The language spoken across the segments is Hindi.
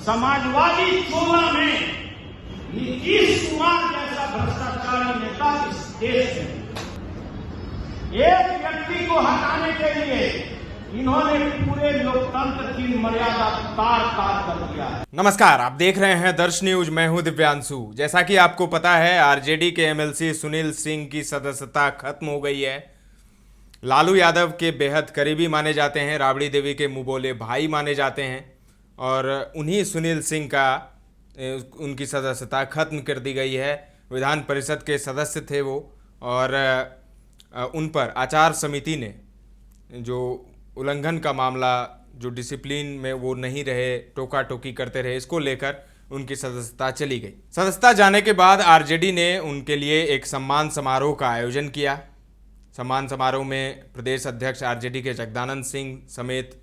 समाजवादी चोला में नीतीश कुमार जैसा भ्रष्टाचारी नेता इस देश में एक व्यक्ति को हटाने के लिए इन्होंने पूरे लोकतंत्र की मर्यादा तार कर दिया है। नमस्कार, आप देख रहे हैं दर्श न्यूज। मैं हूं दिव्यांशु। जैसा कि आपको पता है, आरजेडी के एमएलसी सुनील सिंह की सदस्यता खत्म हो गई है। लालू यादव के बेहद करीबी माने जाते हैं, राबड़ी देवी के मुंह बोले भाई माने जाते हैं, और उन्हीं सुनील सिंह का उनकी सदस्यता खत्म कर दी गई है। विधान परिषद के सदस्य थे वो, और उन पर आचार समिति ने जो उल्लंघन का मामला, जो डिसिप्लिन में वो नहीं रहे, टोका टोकी करते रहे, इसको लेकर उनकी सदस्यता चली गई। सदस्यता जाने के बाद आरजेडी ने उनके लिए एक सम्मान समारोह का आयोजन किया। सम्मान समारोह में प्रदेश अध्यक्ष आरजेडी के जगदानंद सिंह समेत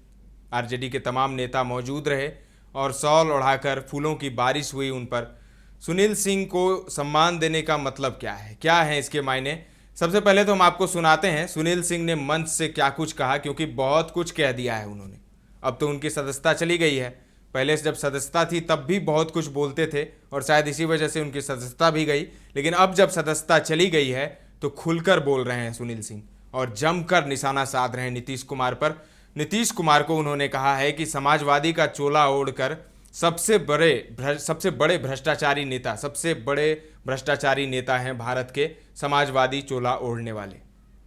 आरजेडी के तमाम नेता मौजूद रहे और शॉल ओढ़ाकर फूलों की बारिश हुई उन पर। सुनील सिंह को सम्मान देने का मतलब क्या है इसके मायने? सबसे पहले तो हम आपको सुनाते हैं सुनील सिंह ने मंच से क्या कुछ कहा, क्योंकि बहुत कुछ कह दिया है उन्होंने। अब तो उनकी सदस्यता चली गई है, पहले से जब सदस्यता थी तब भी बहुत कुछ बोलते थे और शायद इसी वजह से उनकी सदस्यता भी गई। लेकिन अब जब सदस्यता चली गई है तो खुलकर बोल रहे हैं सुनील सिंह और जमकर निशाना साध रहे हैं नीतीश कुमार पर। नीतीश कुमार को उन्होंने कहा है कि समाजवादी का चोला ओढ़कर सबसे बड़े भ्रष्टाचारी नेता हैं भारत के समाजवादी चोला ओढ़ने वाले।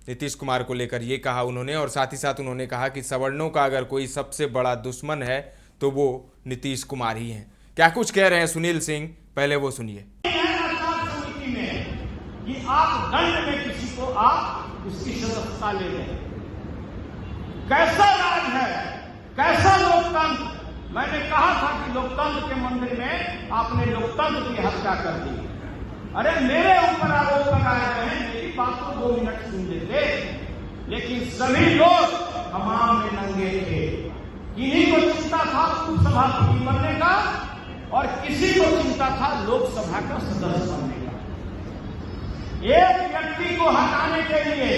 नीतीश कुमार को लेकर ये कहा उन्होंने, और साथ ही साथ उन्होंने कहा कि सवर्णों का अगर कोई सबसे बड़ा दुश्मन है तो वो नीतीश कुमार ही हैं। क्या कुछ कह रहे हैं सुनील सिंह, पहले वो सुनिए। कि आप दंड में किसी को आप उसकी सदस्यता ले लें, कैसा राज है, कैसा लोकतंत्र। मैंने कहा था कि लोकतंत्र के मंदिर में आपने लोकतंत्र की हत्या कर दी। अरे मेरे ऊपर आरोप लगाए गए हैं, मेरी बात को 2 मिनट सुन लेते, लेकिन सभी लोग हमाम में नंगे थे। किन्हीं को चिंता था सभापति बनने का और किसी को चिंता था लोकसभा का सदस्य बनने का। एक व्यक्ति को हटाने के लिए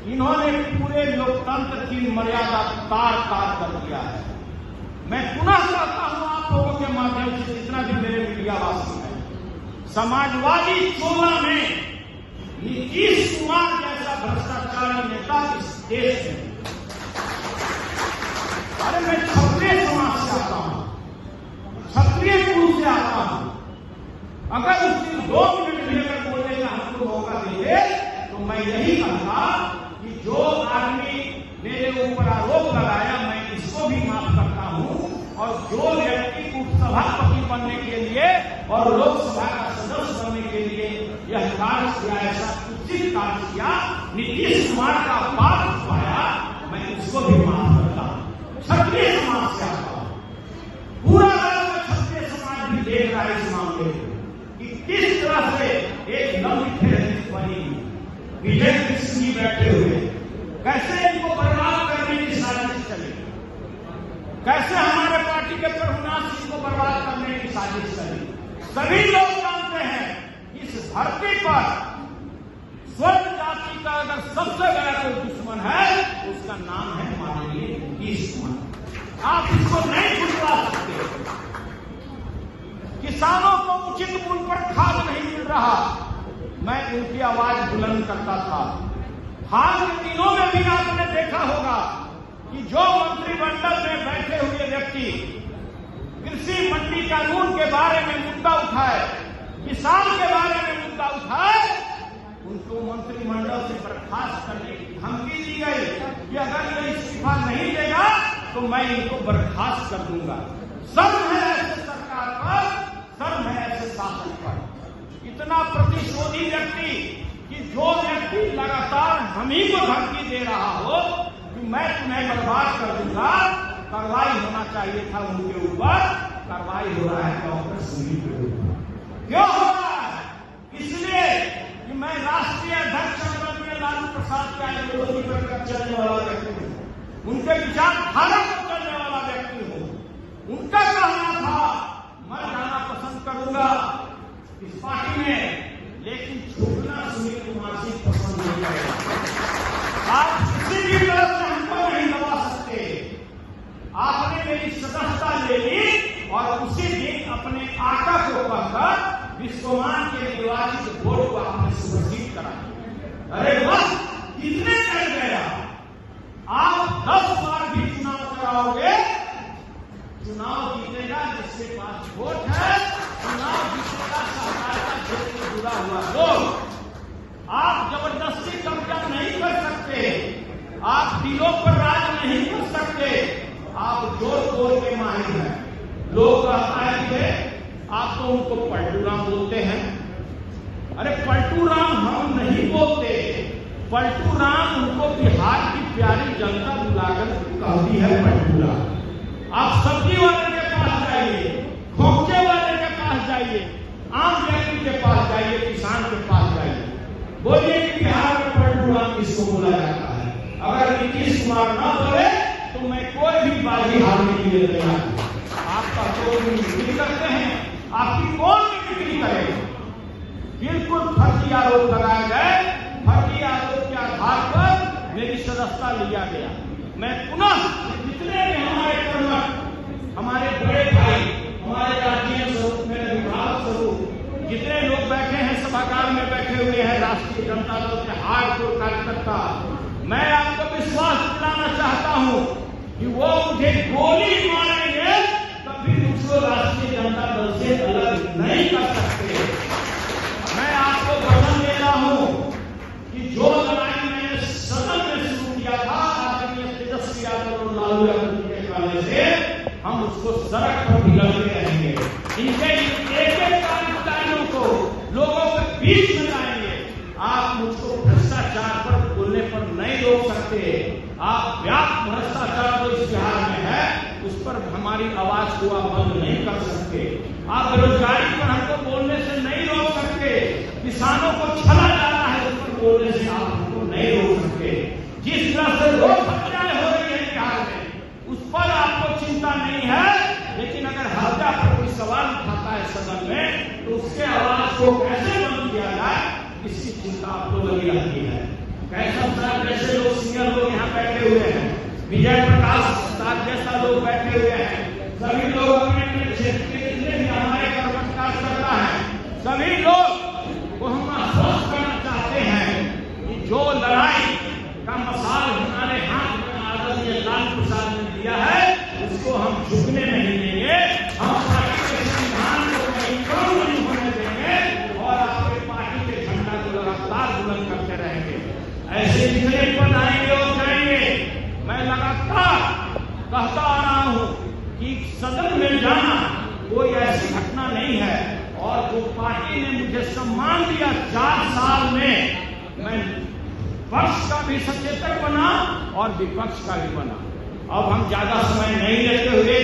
इन्होंने पूरे लोकतंत्र की मर्यादा तार कर दिया है। मैं पुनः चाहता हूं आप लोगों के माध्यम से, जितना भी मेरे मीडिया वासी हैं, समाजवादी चोला में नीतीश कुमार जैसा भ्रष्टाचारी नेता इस देश में। अरे मैं क्षत्रिय समाज से आता हूं, क्षत्रिय कुल से आता हूं। अगर उस दिन 2 मिनट लेकर बोलने का हमको मौका दे तो मैं यही कहूंगा कि जो आदमी मेरे ऊपर आरोप लगाया मैं इसको भी माफ करता हूं, और जो व्यक्ति उपसभापति बनने के लिए और लोकसभा का सदस्य बनने के लिए यह कार्य किया, ऐसा उचित कार्य किया, नीतीश कुमार का पाप उठाया, मैं उसको भी माफ करता हूं। क्षत्रिय समाज से आता हूं, पूरा क्षत्रिय समाज भी देख रहा है इस मामले में कि किस तरह से एक लंबी बनी विजय कृष्ण जी बैठे हुए, कैसे इनको बर्बाद करने की साजिश चली, कैसे हमारे पार्टी के प्रभुनाथ सिंह को बर्बाद करने की साजिश चली। सभी लोग जानते हैं इस धरती पर स्वर्ण जाति का अगर सबसे बड़ा कोई दुश्मन है उसका नाम है माननीय नीतीश कुमार। आप इसको नहीं छुपा सकते। किसानों को उचित मूल्य पर खाद नहीं मिल रहा, मैं उनकी आवाज बुलंद करता था। हाल के दिनों में भी आपने देखा होगा कि जो मंत्रिमंडल में बैठे हुए व्यक्ति कृषि मंडी कानून के बारे में मुद्दा उठाए, किसान के बारे में मुद्दा उठाए, उनको मंत्रिमंडल से बर्खास्त करने की धमकी दी गई कि अगर ये इस्तीफा नहीं देगा तो मैं इनको बर्खास्त कर दूंगा। शर्म है ऐसे सरकार पर, शर्म है ऐसे शासन पर। इतना प्रतिशोधी व्यक्ति कि जो व्यक्ति लगातार हम ही को धमकी दे रहा हो कि मैं तुम्हें बर्बाद कर दूंगा, कार्रवाई होना चाहिए था उनके ऊपर, कार्रवाई हो रहा है डॉक्टर सुनील के ऊपर। क्यों हो रहा है? इसलिए कि मैं राष्ट्रीय अध्यक्ष आदरणीय लालू प्रसाद का विरोधी बनकर चलने वाला व्यक्ति हूँ, उनके विचारधारा पर चलने वाला व्यक्ति हूँ। उनका कहना था मैं जाना पसंद करूंगा इस पार्टी में, लेकिन छूटना सुनील कुमार सिंह पसंद नहीं करेगा। आप किसी भी तरह से हमको नहीं दबा सकते। आपने मेरी सदस्यता ले ली और उसी कहकर विश्वमान के निर्वाचित वोट को आपने सुरक्षित करा। अरे बस कितने कर गया? आप 10 बार भी चुनाव कराओगे, चुनाव जीतेगा जिसके पास वोट है, चुनाव जीतेगा सहकारिता क्षेत्र से जुड़ा हुआ लोग। आप जबरदस्ती कब्जा नहीं कर सकते, आप दिलों पर राज नहीं कर सकते, आप जोर तोड़ के माहिर हैं। लोग कहता है कि आप तो उनको पलटू राम बोलते हैं। अरे पलटू राम हम नहीं बोलते, पलटू राम उनको बिहार की प्यारी जनता बुलाकर कहती है पलटू राम। आप सब्जी वाले के पास जाइए, खोखे वाले के पास जाइए, आम व्यक्ति के पास जाइए, किसान के पास जाइए, बोलिए कि बिहार में पलटू राम किसको बोला जाता है। अगर नीतीश कुमार ना बोले तो मैं कोई भी बाजी हारने के लिए तैयार हूं। आपका कोई भी बिक्री करते हैं, आपकी कौन भी बिक्री करेगा? बिल्कुल फर्जी आरोप लगाए गए, फर्जी आरोप के आधार पर मेरी सदस्यता लिया गया। मैं पुनः जितने भी हमारे कर्मठ, हमारे बड़े भाई, हमारे राजकीय स्वरूप, मेरे विभाग स्वरूप जितने लोग बैठे हैं, सभागार में बैठे हुए हैं, राष्ट्रीय जनता दल के हार्डकोर कार्यकर्ता, मैं आपको विश्वास दिलाना चाहता हूं कि वो मुझे गोली मारेंगे तभी मुझको राष्ट्रीय जनता दल से अलग नहीं कर सकते। मैं आपको वचन दे रहा हूं कि जो लड़ाई मैंने सदन में शुरू किया था आदरणीय तेजस्वी यादव और लालू यादव के हवाले से, हम उसको सड़क पर भी लड़ते रहेंगे। इनके एक-एक कार्यकर्ताओं को लोगों के बीच में लाएंगे। आप मुझको भ्रष्टाचार पर बोलने पर नहीं रोक सकते। आप व्यापक भ्रष्टाचार जो इस बिहार में है उस पर हमारी आवाज को आप बंद नहीं कर सकते। आप बेरोजगारी पर हमको बोलने से नहीं रोक सकते। किसानों को छला जा रहा है उस पर बोलने से आप हमको नहीं रोक सकते। जिस तरह से लोग हत्याएं हो रही है बिहार में उस पर आपको चिंता नहीं है, लेकिन अगर हत्या पर कोई सवाल उठाता है सदन में तो उसके आवाज को कैसे बंद किया जाए इसकी चिंता आपको लगी रहती है। कैसम साहब जैसे लोग, सीनियर लोग यहाँ बैठे हुए हैं, विजय प्रकाश साहब जैसा लोग बैठे हुए हैं, सभी लोग अपने अपने क्षेत्र के जितने भी हमारे कर्मठ कार्यकर्ता हैं, सभी लोग को हम आश्वस्त करना चाहते हैं कि जो लड़ाई का मसाल हमारे हाथ में आदरणीय लालू प्रसाद ने दिया है उसको हम झुकने नहीं देंगे। हम पार्टी के संविधान को कहीं कम नहीं होने देंगे और आपके पार्टी के झंडा को लगातार बुलंद करते रहेंगे। ऐसे जितने पद आएंगे और जाएंगे, मैं लगातार कहता आ रहा हूं कि सदन में जाना कोई ऐसी घटना नहीं है। और जो पार्टी ने मुझे सम्मान दिया 4 साल में, मैं पक्ष का भी सचेतक बना और विपक्ष का भी बना। अब हम ज्यादा समय नहीं लेते हुए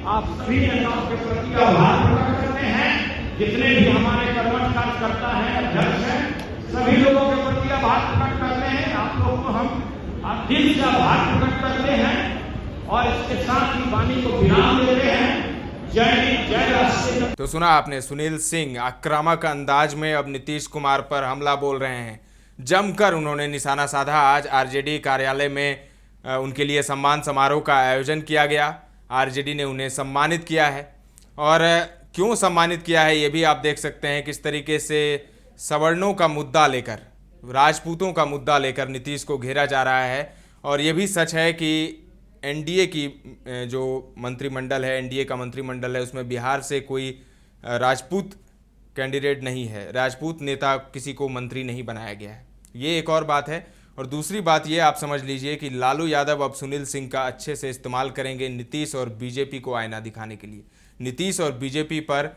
आप सभी नेताओं के प्रति आभार प्रकट करते हैं। जितने भी हमारे कर्मठ कार्यकर्ता हैं, अध्यक्ष हैं, सभी लोगों के प्रति आभार प्रकट करते हैं। आप लोगों को हम दिल से आभार प्रकट करते हैं और इसके साथ ही वाणी को विराम देते हैं। जय हिंद, जय राष्ट्रीय। तो सुना आपने, सुनील सिंह आक्रामक अंदाज में अब नीतीश कुमार पर हमला बोल रहे हैं। जमकर उन्होंने निशाना साधा। आज आरजेडी कार्यालय में उनके लिए सम्मान समारोह का आयोजन किया गया। आरजेडी ने उन्हें सम्मानित किया है और क्यों सम्मानित किया है ये भी आप देख सकते हैं। किस तरीके से सवर्णों का मुद्दा लेकर, राजपूतों का मुद्दा लेकर नीतीश को घेरा जा रहा है। और ये भी सच है कि एनडीए की जो मंत्रिमंडल है, एनडीए का मंत्रिमंडल है, उसमें बिहार से कोई राजपूत कैंडिडेट नहीं है, राजपूत नेता किसी को मंत्री नहीं बनाया गया है। ये एक और बात है। और दूसरी बात ये आप समझ लीजिए कि लालू यादव अब सुनील सिंह का अच्छे से इस्तेमाल करेंगे नीतीश और बीजेपी को आईना दिखाने के लिए। नीतीश और बीजेपी पर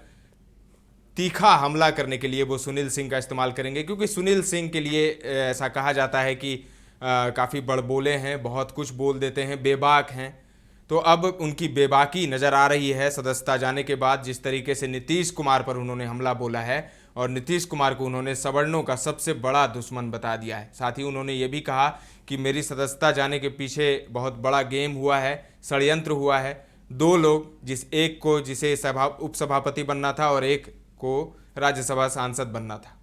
तीखा हमला करने के लिए वो सुनील सिंह का इस्तेमाल करेंगे, क्योंकि सुनील सिंह के लिए ऐसा कहा जाता है कि काफ़ी बड़बोले हैं, बहुत कुछ बोल देते हैं, बेबाक हैं। तो अब उनकी बेबाकी नज़र आ रही है सदस्यता जाने के बाद। जिस तरीके से नीतीश कुमार पर उन्होंने हमला बोला है और नीतीश कुमार को उन्होंने सवर्णों का सबसे बड़ा दुश्मन बता दिया है। साथ ही उन्होंने ये भी कहा कि मेरी सदस्यता जाने के पीछे बहुत बड़ा गेम हुआ है, षड्यंत्र हुआ है। 2 लोग, एक को जिसे उपसभापति बनना था और एक को राज्यसभा सांसद बनना था,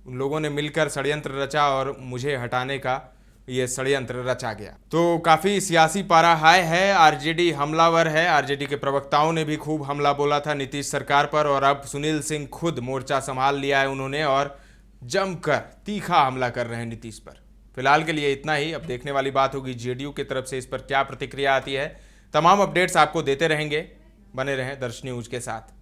उन लोगों ने मिलकर षड्यंत्र रचा और मुझे हटाने का ये षड्यंत्र रचा गया। तो काफी सियासी पारा हाई है, आरजेडी हमलावर है। आरजेडी के प्रवक्ताओं ने भी खूब हमला बोला था नीतीश सरकार पर, और अब सुनील सिंह खुद मोर्चा संभाल लिया है उन्होंने और जमकर तीखा हमला कर रहे हैं नीतीश पर। फिलहाल के लिए इतना ही। अब देखने वाली बात होगी जेडीयू की तरफ से इस पर क्या प्रतिक्रिया आती है। तमाम अपडेट्स आपको देते रहेंगे, बने रहें दर्श न्यूज के साथ।